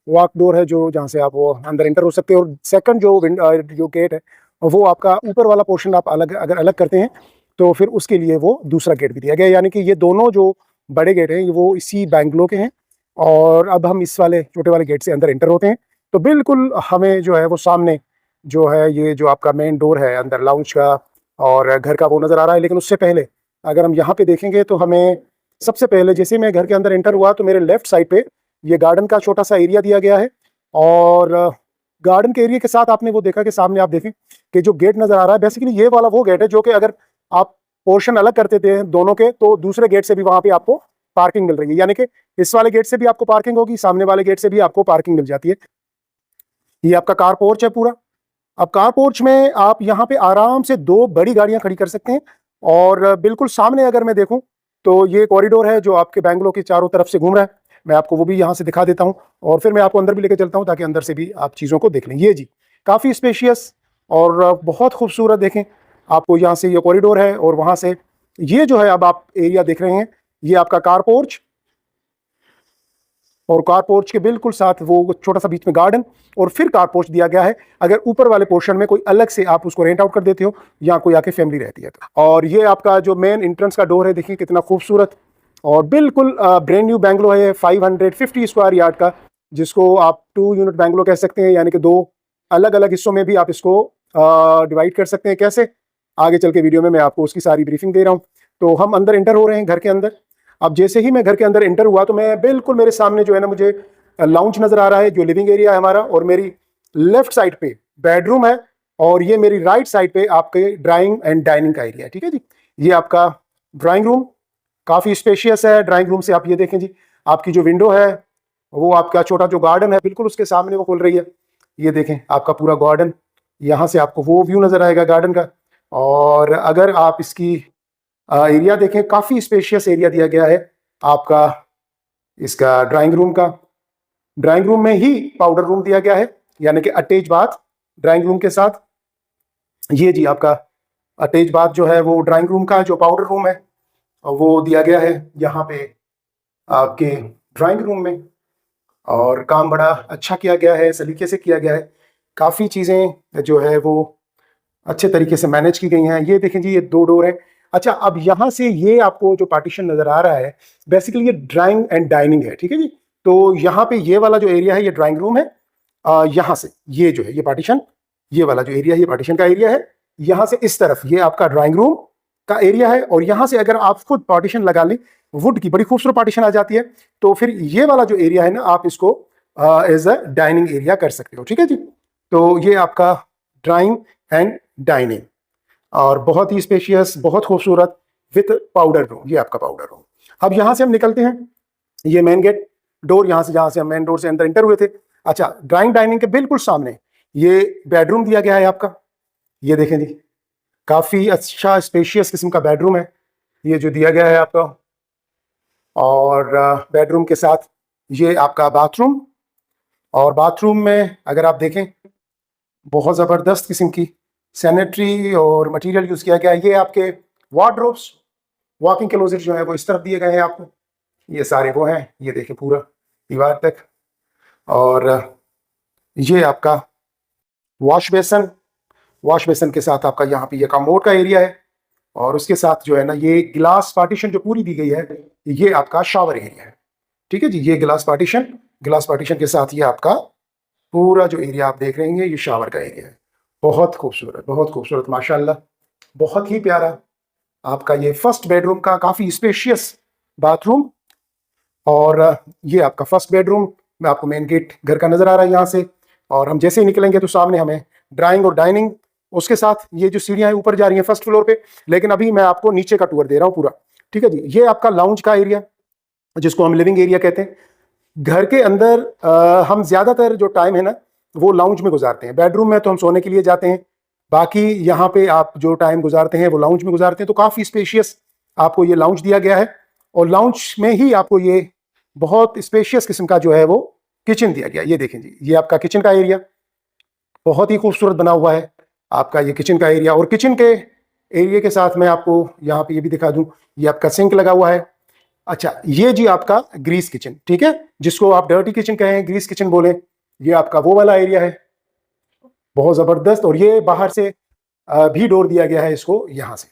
Walk door है जो जहाँ से आप वो अंदर एंटर हो सकते हैं। और सेकंड जो गेट है वो आपका ऊपर वाला पोर्शन आप अगर अलग करते हैं तो फिर उसके लिए वो दूसरा गेट भी दिया गया है। यानी कि ये दोनों जो बड़े गेट हैं वो इसी बैंगलो के हैं। और अब हम इस वाले छोटे वाले गेट से अंदर एंटर होते हैं तो बिल्कुल हमें जो है वो सामने जो है ये जो आपका मेन डोर है अंदर लाउंज का और घर का वो नज़र आ रहा है। लेकिन उससे पहले अगर हम यहाँ पे देखेंगे तो हमें सबसे पहले जैसे मैं घर के अंदर एंटर हुआ तो मेरे लेफ्ट साइड पे ये गार्डन का छोटा सा एरिया दिया गया है। और गार्डन के एरिया के साथ आपने वो देखा कि सामने आप देखें कि जो गेट नज़र आ रहा है बेसिकली ये वाला वो गेट है जो कि अगर आप पोर्शन अलग करते थे दोनों के तो दूसरे गेट से भी वहाँ पे आपको पार्किंग मिल रही है। यानी कि इस वाले गेट से भी आपको पार्किंग होगी, सामने वाले गेट से भी आपको पार्किंग मिल जाती है। ये आपका कार पोर्च है पूरा। अब कार पोर्च में आप यहाँ पे आराम से 2 बड़ी गाड़ियां खड़ी कर सकते हैं। और बिल्कुल सामने अगर मैं देखूं तो ये कॉरिडोर है जो आपके बैंगलो के चारों तरफ से घूम रहा है। मैं आपको वो भी यहाँ से दिखा देता हूँ और फिर मैं आपको अंदर भी लेकर चलता हूँ ताकि अंदर से भी आप चीज़ों को देख लें। ये जी काफ़ी स्पेशियस और बहुत खूबसूरत। देखें आपको यहाँ से ये कॉरिडोर है और वहाँ से ये जो है अब आप एरिया देख रहे हैं ये आपका कार पोर्च। और कार पोर्च के बिल्कुल साथ वो छोटा सा बीच में गार्डन और फिर कार पोर्च दिया गया है। अगर ऊपर वाले पोर्शन में कोई अलग से आप उसको रेंट आउट कर देते हो या कोई आके फैमिली रहती है तो। और ये आपका जो मेन एंट्रेंस का डोर है देखिए कितना खूबसूरत और बिल्कुल ब्रांड न्यू बैंगलो है 550 स्क्वायर यार्ड का, जिसको आप 2 यूनिट बैंगलो कह सकते हैं। यानी कि 2 अलग अलग हिस्सों में भी आप इसको डिवाइड कर सकते हैं। कैसे आगे चल के वीडियो में मैं आपको उसकी सारी ब्रीफिंग दे रहा हूँ। तो हम अंदर एंटर हो रहे हैं घर के अंदर। अब जैसे ही मैं घर के अंदर एंटर हुआ तो मैं बिल्कुल मेरे सामने जो है ना मुझे लाउंज नजर आ रहा है जो लिविंग एरिया है हमारा। और मेरी लेफ्ट साइड पे बेडरूम है और ये मेरी राइट साइड पे आपके ड्राइंग एंड डाइनिंग का एरिया है। ठीक है जी, ये आपका ड्राइंग रूम काफी स्पेशियस है। ड्राइंग रूम से आप ये देखें जी आपकी जो विंडो है वो आपका छोटा जो गार्डन है बिल्कुल उसके सामने वो खुल रही है। ये देखें आपका पूरा गार्डन, यहाँ से आपको वो व्यू नजर आएगा गार्डन का। और अगर आप इसकी एरिया देखें काफी स्पेशियस एरिया दिया गया है आपका इसका ड्राइंग रूम का। ड्राइंग रूम में ही पाउडर रूम दिया गया है यानी कि अटैच बाथ ड्राइंग रूम के साथ। ये जी आपका अटैच बाथ जो है वो ड्राइंग रूम का जो पाउडर रूम है वो दिया गया है यहाँ पे आपके ड्राइंग रूम में। और काम बड़ा अच्छा किया गया है, सलीके से किया गया है। काफ़ी चीज़ें जो है वो अच्छे तरीके से मैनेज की गई हैं। ये देखें जी ये 2 डोर है। अच्छा अब यहाँ से ये आपको जो पार्टीशन नज़र आ रहा है बेसिकली ये ड्राइंग एंड डाइनिंग है। ठीक है जी, तो यहाँ पे ये वाला जो एरिया है ये ड्राइंग रूम है। यहाँ से ये जो है ये पार्टीशन, ये वाला जो एरिया है ये पार्टीशन का एरिया है। यहाँ से इस तरफ ये आपका ड्राइंग रूम का एरिया है। और यहाँ से अगर आप खुद पार्टीशन लगा लें वुड की बड़ी खूबसूरत पार्टीशन आ जाती है तो फिर ये वाला जो एरिया है ना आप इसको एज अ डाइनिंग एरिया कर सकते हो। ठीक है जी, तो ये आपका ड्राइंग एंड डाइनिंग और बहुत ही स्पेशियस बहुत खूबसूरत विथ पाउडर रूम। ये आपका पाउडर रूम। अब यहाँ से हम निकलते हैं, ये मेन गेट डोर यहाँ से जहाँ से हम मेन डोर से अंदर एंटर हुए थे। अच्छा ड्राइंग डाइनिंग के बिल्कुल सामने ये बेडरूम दिया गया है आपका। ये देखें जी काफ़ी अच्छा स्पेशियस किस्म का बेडरूम है ये जो दिया गया है आपका। और बेडरूम के साथ ये आपका बाथरूम। और बाथरूम में अगर आप देखें बहुत ज़बरदस्त किस्म की सैनिटरी और मटेरियल यूज़ किया गया है। ये आपके वार्डरोब्स वॉकिंग क्लोजेट जो है वो इस तरफ दिए गए हैं आपको। ये सारे वो हैं, ये देखें पूरा दीवार तक। और ये आपका वॉश बेसन के साथ आपका यहाँ पे ये कमोड का एरिया है। और उसके साथ जो है ना ये गिलास पार्टीशन जो पूरी दी गई है ये आपका शावर एरिया है। ठीक है जी, ये गिलास पार्टीशन के साथ ये आपका पूरा जो एरिया आप देख रहे हैं ये शावर का एरिया है। बहुत खूबसूरत माशाल्लाह, बहुत ही प्यारा आपका ये फर्स्ट बेडरूम का काफ़ी स्पेशियस बाथरूम। और ये आपका फर्स्ट बेडरूम में आपको मेन गेट घर का नज़र आ रहा है यहाँ से। और हम जैसे ही निकलेंगे तो सामने हमें ड्राइंग और डाइनिंग, उसके साथ ये जो सीढ़ियाँ ऊपर जा रही हैं फर्स्ट फ्लोर पे। लेकिन अभी मैं आपको नीचे का टूर दे रहा हूँ पूरा। ठीक है जी, ये आपका लाउंज का एरिया जिसको हम लिविंग एरिया कहते हैं। घर के अंदर हम ज़्यादातर जो टाइम है ना वो लाउंज में गुजारते हैं। बेडरूम में तो हम सोने के लिए जाते हैं, बाकी यहाँ पे आप जो टाइम गुजारते हैं वो लाउंज में गुजारते हैं। तो काफ़ी स्पेशियस आपको ये लाउंज दिया गया है। और लाउंज में ही आपको ये बहुत स्पेशियस किस्म का जो है वो किचन दिया गया। ये देखें जी ये आपका किचन का एरिया बहुत ही खूबसूरत बना हुआ है आपका ये किचन का एरिया। और किचन के एरिया के साथ मैं आपको यहाँ पे ये भी दिखा दूँ, ये आपका सिंक लगा हुआ है। अच्छा, ये जी आपका ग्रीस किचन, ठीक है, जिसको आप डर्टी किचन कहें, ग्रीस किचन बोले, ये आपका वो वाला एरिया है, बहुत जबरदस्त। और ये बाहर से भी डोर दिया गया है इसको यहां से,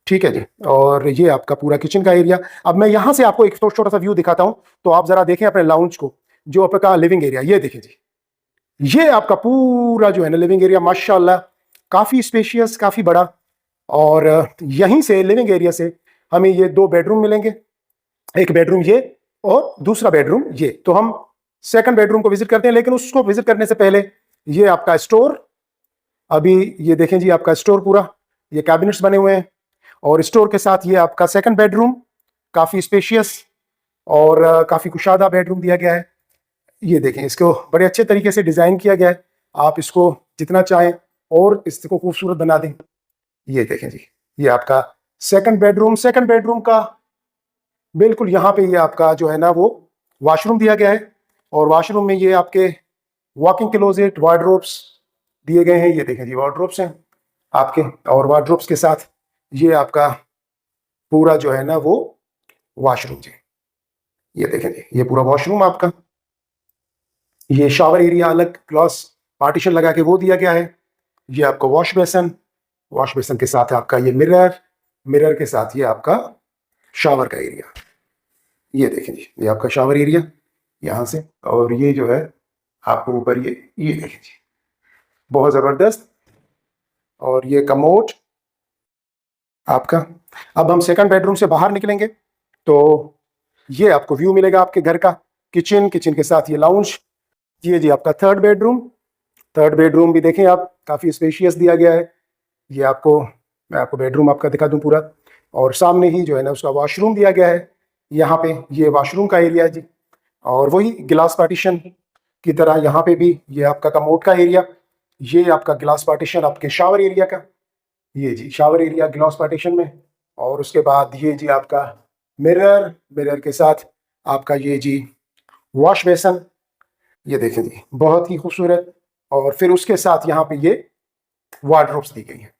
ठीक है जी। और ये आपका पूरा किचन का एरिया। अब मैं यहां से आपको एक छोटा सा व्यू दिखाता हूं, तो आप जरा देखें अपने लाउंज को, जो आपका लिविंग एरिया, ये देखें जी, ये आपका पूरा जो है ना लिविंग एरिया, माशाल्लाह काफी स्पेशियस, काफी बड़ा। और यहीं से लिविंग एरिया से हमें ये 2 बेडरूम मिलेंगे, एक बेडरूम ये और दूसरा बेडरूम ये। तो हम सेकंड बेडरूम को विजिट करते हैं, लेकिन उसको विजिट करने से पहले ये आपका स्टोर, अभी ये देखें जी आपका स्टोर पूरा, ये कैबिनेट्स बने हुए हैं, और स्टोर के साथ ये आपका सेकंड बेडरूम, काफी स्पेशियस और काफी कुशादा बेडरूम दिया गया है। ये देखें, इसको बड़े अच्छे तरीके से डिजाइन किया गया है, आप इसको जितना चाहें और इसको खूबसूरत बना दें। ये देखें जी, ये आपका सेकंड बेडरूम। सेकंड बेडरूम का बिल्कुल यहाँ पे ये आपका जो है ना वो वॉशरूम दिया गया है, और वॉशरूम में ये आपके वॉकिंग क्लोजेट, वार्डरोब्स दिए गए हैं। ये देखें जी, वार्डरोब्स हैं आपके, और वार्डरोब्स के साथ ये आपका पूरा जो है ना वो वॉशरूम जी, ये देखें जी, ये पूरा वॉशरूम आपका। ये शावर एरिया अलग ग्लास पार्टीशन लगा के वो दिया गया है। ये आपका वॉश बेसन, वॉश बेसन के साथ आपका ये मिरर, मिरर के साथ ये आपका शावर का एरिया। ये देखें जी, ये आपका शावर एरिया यहाँ से, और ये जो है आपको ऊपर ये देखें जी, बहुत ज़बरदस्त। और ये कमोड आपका। अब हम सेकंड बेडरूम से बाहर निकलेंगे तो ये आपको व्यू मिलेगा आपके घर का, किचन, किचन के साथ ये लाउंज। ये जी आपका थर्ड बेडरूम। थर्ड बेडरूम भी देखें आप, काफ़ी स्पेशियस दिया गया है। ये आपको, मैं आपको बेडरूम आपका दिखा दूं पूरा, और सामने ही जो है ना उसका वॉशरूम दिया गया है। यहाँ पे ये वॉशरूम का एरिया है जी, और वही गिलास पार्टीशन की तरह यहाँ पे भी ये आपका कमोड का एरिया। ये आपका गिलास पार्टीशन आपके शावर एरिया का, ये जी शावर एरिया गिलास पार्टीशन में। और उसके बाद ये जी आपका मिरर, मिरर के साथ आपका ये जी वॉश बेसन, ये देखें जी, बहुत ही खूबसूरत। और फिर उसके साथ यहाँ पे ये वार्डरोब्स दी गई हैं।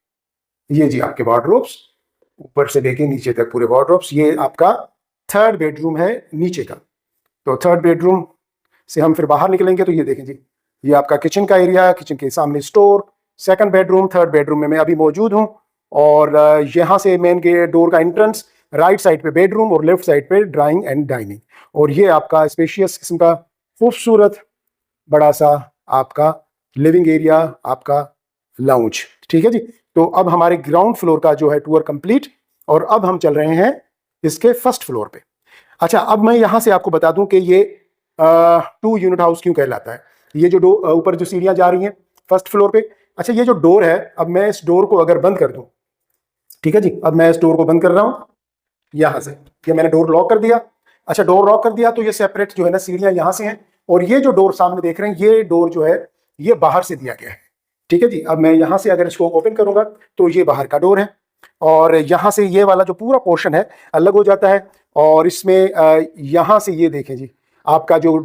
ये जी आपके वार्डरोब्स, ऊपर से लेके नीचे तक पूरे वार्डरोब्स। ये आपका थर्ड बेडरूम है नीचे का। तो थर्ड बेडरूम से हम फिर बाहर निकलेंगे तो ये देखें जी, ये आपका किचन का एरिया, किचन के सामने store, second bedroom. Third bedroom में मैं अभी मौजूद हूँ, और यहाँ से मेन गेट डोर का एंट्रेंस, राइट साइड पे बेडरूम और लेफ्ट साइड पे ड्राइंग एंड डाइनिंग। और ये आपका स्पेशियस किस्म का खूबसूरत बड़ा सा आपका लिविंग एरिया, आपका लाउंज, ठीक है जी। तो अब हमारे ग्राउंड फ्लोर का जो है टूर कंप्लीट, और अब हम चल रहे हैं इसके फर्स्ट फ्लोर पे। अच्छा, अब मैं यहाँ से आपको बता दूं कि ये 2 यूनिट हाउस क्यों कहलाता है। ये जो ऊपर जो सीढ़ियाँ जा रही हैं फर्स्ट फ्लोर पे, अच्छा ये जो डोर है, अब मैं इस डोर को अगर बंद कर दूं, ठीक है जी, अब मैं इस डोर को बंद कर रहा हूँ यहाँ से, ये मैंने डोर लॉक कर दिया। अच्छा, डोर लॉक कर दिया तो ये सेपरेट जो है ना सीढ़ियाँ यहाँ से हैं, और ये जो डोर सामने देख रहे हैं, ये डोर जो है ये बाहर से दिया गया है, ठीक है जी। अब मैं यहाँ से अगर इसको ओपन करूंगा तो ये बाहर का डोर है, और यहाँ से ये वाला जो पूरा पोर्शन है अलग हो जाता है। और इसमें यहाँ से ये देखें जी, आपका जो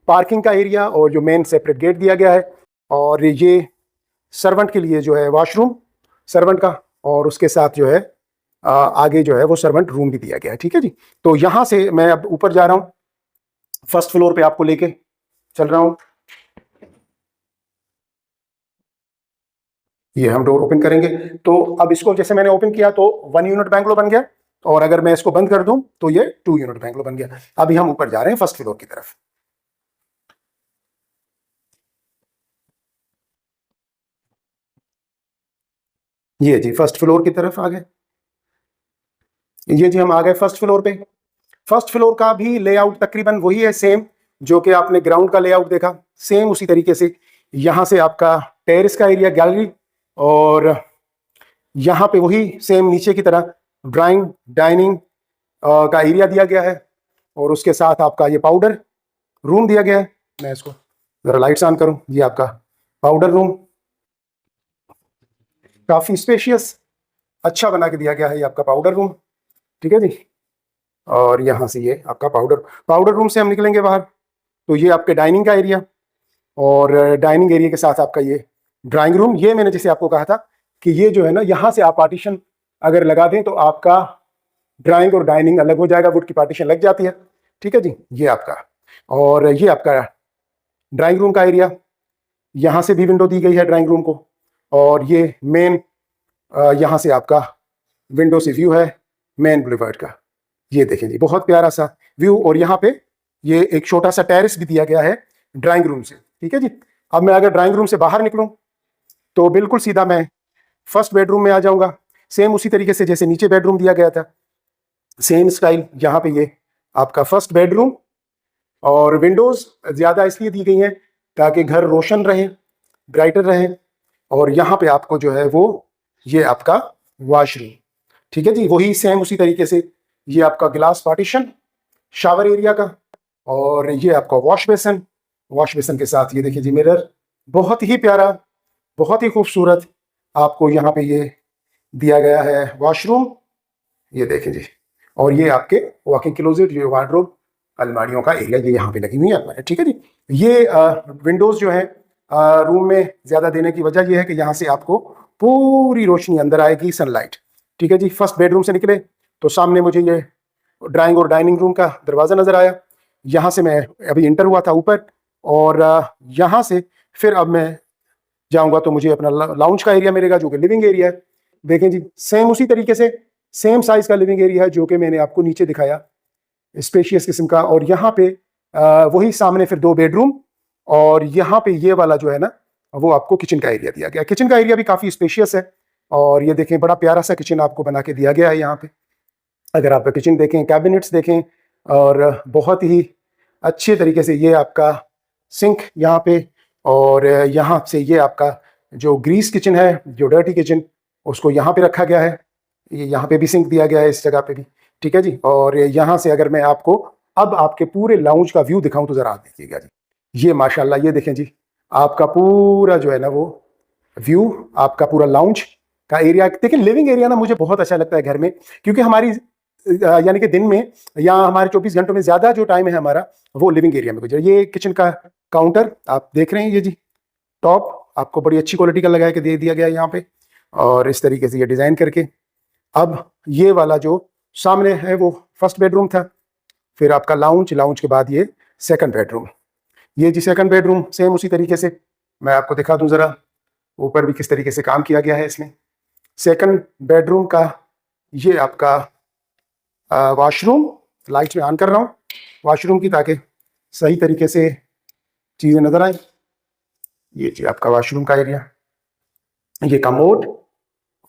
पार्किंग का एरिया और जो मेन सेपरेट गेट दिया गया है, और ये सर्वेंट के लिए जो है वॉशरूम सर्वेंट का, और उसके साथ जो है आगे जो है वो सर्वेंट रूम भी दिया गया है, ठीक है जी। तो यहाँ से मैं अब ऊपर जा रहा हूँ, फर्स्ट फ्लोर पे आपको लेके चल रहा हूँ। ये हम डोर ओपन करेंगे तो अब इसको जैसे मैंने ओपन किया तो 1 यूनिट बैंगलो बन गया, और अगर मैं इसको बंद कर दूं तो ये 2 यूनिट बैंगलो बन गया। अभी हम ऊपर जा रहे हैं फर्स्ट फ्लोर की तरफ। ये जी फर्स्ट फ्लोर की तरफ आ गए। ये जी हम आ गए फर्स्ट फ्लोर पे। फर्स्ट फ्लोर का भी लेआउट तकरीबन वही है, सेम जो कि आपने ग्राउंड का लेआउट देखा, सेम उसी तरीके से। यहाँ से आपका टेरेस का एरिया, गैलरी, और यहाँ पे वही सेम नीचे की तरह ड्राइंग डाइनिंग का एरिया दिया गया है, और उसके साथ आपका ये पाउडर रूम दिया गया है। मैं इसको जरा लाइट्स ऑन करूं, ये आपका पाउडर रूम, काफी स्पेशियस अच्छा बना के दिया गया है ये आपका पाउडर रूम, ठीक है जी। और यहाँ से ये आपका पाउडर पाउडर रूम से हम निकलेंगे बाहर तो ये आपके डाइनिंग का एरिया, और डाइनिंग एरिया के साथ आपका ये ड्राइंग रूम। ये मैंने जैसे आपको कहा था कि ये जो है ना, यहाँ से आप पार्टीशन अगर लगा दें तो आपका ड्राइंग और डाइनिंग अलग हो जाएगा, वुड की पार्टीशन लग जाती है। ठीक है जी, ये आपका, और ये आपका ड्राइंग रूम का एरिया, यहाँ से भी विंडो दी गई है ड्राइंग रूम को, और ये मेन यहाँ से आपका विंडो से व्यू है मेन बुलेवार्ड का। ये देखें जी, बहुत प्यारा सा व्यू, और यहाँ पे ये एक छोटा सा टेरेस भी दिया गया है ड्राइंग रूम से। ठीक है जी, अब मैं अगर ड्राइंग रूम से बाहर निकलूं तो बिल्कुल सीधा मैं फर्स्ट बेडरूम में आ जाऊंगा। सेम उसी तरीके से जैसे नीचे बेडरूम दिया गया था, सेम स्टाइल यहाँ पे ये आपका फर्स्ट बेडरूम, और विंडोज ज़्यादा इसलिए दी गई हैं ताकि घर रोशन रहे, ब्राइटर रहे। और यहाँ पे आपको जो है वो ये आपका वॉशरूम। ठीक है जी, वही सेम उसी तरीके से ये आपका ग्लास पार्टीशन शावर एरिया का, और ये आपका वॉश बेसन, वॉश बेसन के साथ ये देखिए जी मिरर, बहुत ही प्यारा, बहुत ही खूबसूरत आपको यहाँ पे ये दिया गया है वॉशरूम। ये देखें जी, और ये आपके वॉकिंग क्लोजेट, ये वार्डरोब, अलमारियों का एरिया ये यहाँ पे लगी हुई है। ठीक है जी, ये विंडोज जो है रूम में ज़्यादा देने की वजह यह है कि यहाँ से आपको पूरी रोशनी अंदर आएगी, सनलाइट। ठीक है जी, फर्स्ट बेडरूम से निकले तो सामने मुझे ये ड्राइंग और डाइनिंग रूम का दरवाज़ा नज़र आया। यहाँ से मैं अभी इंटर हुआ था ऊपर, और यहाँ से फिर अब मैं जाऊँगा तो मुझे अपना लाउंज का एरिया मिलेगा जो कि लिविंग एरिया है। देखें जी, सेम उसी तरीके से सेम साइज़ का लिविंग एरिया है जो कि मैंने आपको नीचे दिखाया, स्पेशियस किस्म का। और यहाँ पे वही सामने फिर 2 बेडरूम, और यहाँ पे ये वाला जो है ना वो आपको किचन का एरिया दिया गया। किचन का एरिया भी काफ़ी स्पेशियस है, और ये देखें बड़ा प्यारा सा किचन आपको बना के दिया गया है यहाँ पे। अगर आप किचन देखें, कैबिनेट्स देखें, और बहुत ही अच्छे तरीके से ये आपका सिंक यहाँ पे, और यहाँ से ये आपका जो ग्रीस किचन है, जो डर्टी किचन, उसको यहाँ पे रखा गया है। ये यहाँ पे भी सिंक दिया गया है इस जगह पे भी। ठीक है जी, और यहाँ से अगर मैं आपको अब आपके पूरे लाउंज का व्यू दिखाऊं तो ज़रा आप देखिएगा जी, ये माशाल्लाह, ये देखें जी, आपका पूरा जो है ना वो व्यू, आपका पूरा लाउंज का एरिया। देखिए लिविंग एरिया ना मुझे बहुत अच्छा लगता है घर में, क्योंकि हमारी यानी कि दिन में या हमारे 24 घंटों में ज़्यादा जो टाइम है हमारा वो लिविंग एरिया में गुजरा। ये किचन का काउंटर आप देख रहे हैं, ये जी टॉप आपको बड़ी अच्छी क्वालिटी का लगा के दे दिया गया है यहाँ पे, और इस तरीके से ये डिज़ाइन करके। अब ये वाला जो सामने है वो फर्स्ट बेडरूम था, फिर आपका लाउंज, लाउंज के बाद ये सेकंड बेडरूम। ये जी सेकंड बेडरूम सेम उसी तरीके से मैं आपको दिखा दूं ज़रा, ऊपर भी किस तरीके से काम किया गया है इसमें। सेकंड बेडरूम का ये आपका वॉशरूम, लाइट में ऑन कर रहा हूँ वॉशरूम की ताकि सही तरीके से चीज़ें नज़र आए। ये जी आपका वॉशरूम का एरिया, ये कमोड,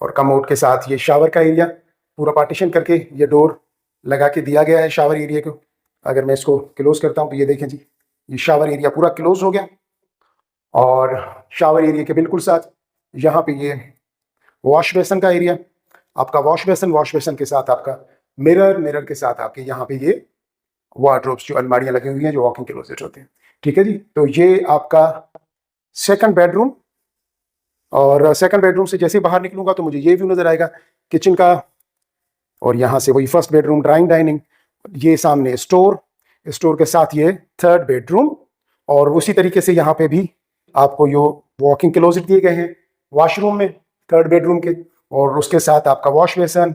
और कमोड के साथ ये शावर का एरिया पूरा पार्टीशन करके ये डोर लगा के दिया गया है शावर एरिया को। अगर मैं इसको क्लोज करता हूँ तो ये देखें जी, ये शावर एरिया पूरा क्लोज हो गया, और शावर एरिया के बिल्कुल साथ यहाँ पे ये वॉश बेसन का एरिया, आपका वॉश बेसन, वॉश बेसन के साथ आपका मिरर, मिरर के साथ आपके यहाँ पे ये वार्डरोब्स, जो अलमारियाँ लगी हुई हैं, जो वॉकिंग क्लोजेट होते हैं। ठीक है जी, तो ये आपका सेकंड बेडरूम, और सेकंड बेडरूम से जैसे बाहर निकलूंगा तो मुझे ये व्यू नज़र आएगा किचन का, और यहाँ से वही फर्स्ट बेडरूम, ड्राइंग, डाइनिंग, ये सामने स्टोर, स्टोर के साथ ये थर्ड बेडरूम, और उसी तरीके से यहाँ पे भी आपको यो वॉकिंग क्लोजेट दिए गए हैं वॉशरूम में थर्ड बेडरूम के, और उसके साथ आपका वॉश बेसन,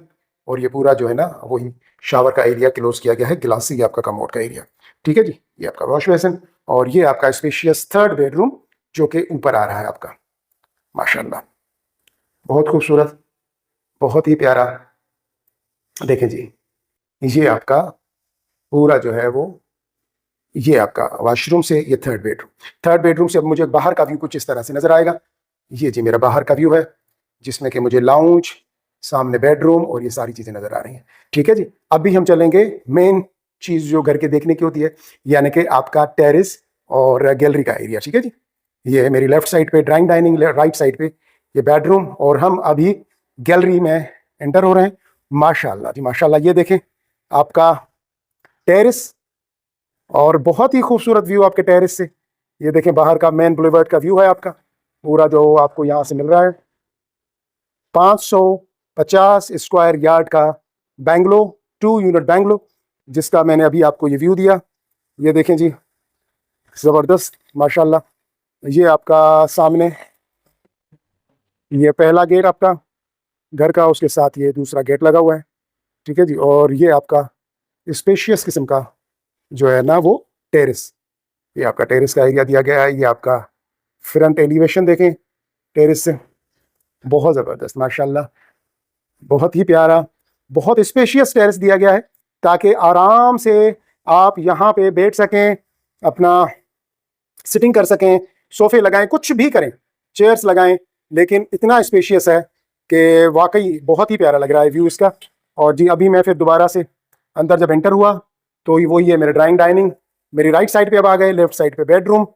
और ये पूरा जो है ना वही शावर का एरिया क्लोज किया गया है ग्लास से, ये आपका कमोड का एरिया। ठीक है जी, ये आपका वॉश बेसन, और ये आपका स्पेशियस थर्ड बेडरूम जो कि ऊपर आ रहा है आपका। माशाल्लाह, बहुत खूबसूरत, बहुत ही प्यारा। देखें जी, ये आपका पूरा जो है वो, ये आपका वॉशरूम से ये थर्ड बेडरूम, थर्ड बेडरूम से अब मुझे बाहर का व्यू कुछ इस तरह से नज़र आएगा। ये जी मेरा बाहर का व्यू है, जिसमें कि मुझे लाउंज, सामने बेडरूम, और ये सारी चीज़ें नज़र आ रही हैं। ठीक है जी, अभी हम चलेंगे मेन चीज़ जो घर के देखने की होती है, यानी कि आपका टेरेस और गैलरी का एरिया। ठीक है जी, ये है मेरी लेफ्ट साइड पे ड्राइंग डाइनिंग, राइट साइड पे ये बेडरूम, और हम अभी गैलरी में एंटर हो रहे हैं। माशाल्लाह जी माशाल्लाह, ये देखें आपका टेरेस, और बहुत ही खूबसूरत व्यू आपके टेरेस से। ये देखें बाहर का मेन बुलेवार्ड का व्यू है आपका पूरा, जो आपको यहाँ से मिल रहा है। 550 स्क्वायर यार्ड का बैंगलो, 2 यूनिट बैंगलो, जिसका मैंने अभी आपको ये व्यू दिया। ये देखें जी, ज़बरदस्त माशाल्लाह। ये आपका सामने ये पहला गेट आपका घर का, उसके साथ ये दूसरा गेट लगा हुआ है। ठीक है जी। और ये आपका स्पेशियस किस्म का जो है ना वो टेरेस, ये आपका टेरेस का एरिया दिया गया है। ये आपका फ्रंट एलिवेशन देखें टेरेस से, बहुत ज़बरदस्त माशाल्लाह, बहुत ही प्यारा, बहुत स्पेशियस टेरेस दिया गया है ताकि आराम से आप यहाँ पे बैठ सकें, अपना सिटिंग कर सकें, सोफे लगाएं, कुछ भी करें, चेयर्स लगाएं, लेकिन इतना स्पेशियस है कि वाकई बहुत ही प्यारा लग रहा है व्यू इसका। और जी अभी मैं फिर दोबारा से अंदर जब एंटर हुआ तो वही है मेरे ड्राइंग डाइनिंग, मेरी राइट साइड पे अब आ गए, लेफ्ट साइड पे बेडरूम,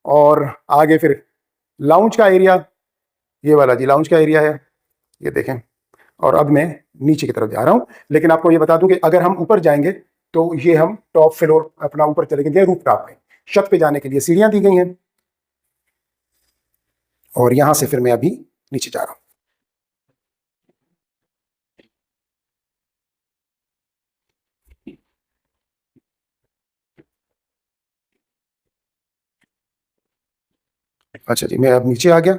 और आगे फिर लाउंज का एरिया, ये वाला जी लाउंज का एरिया है, ये देखें। और अब मैं नीचे की तरफ जा रहा हूँ, लेकिन आपको ये बता दूं कि अगर हम ऊपर जाएंगे तो ये हम टॉप फ्लोर अपना ऊपर चले गए, रूफ टॉप में छत पे जाने के लिए सीढ़ियां दी गई हैं, और यहां से फिर मैं अभी नीचे जा रहा हूँ। अच्छा जी, मैं अब नीचे आ गया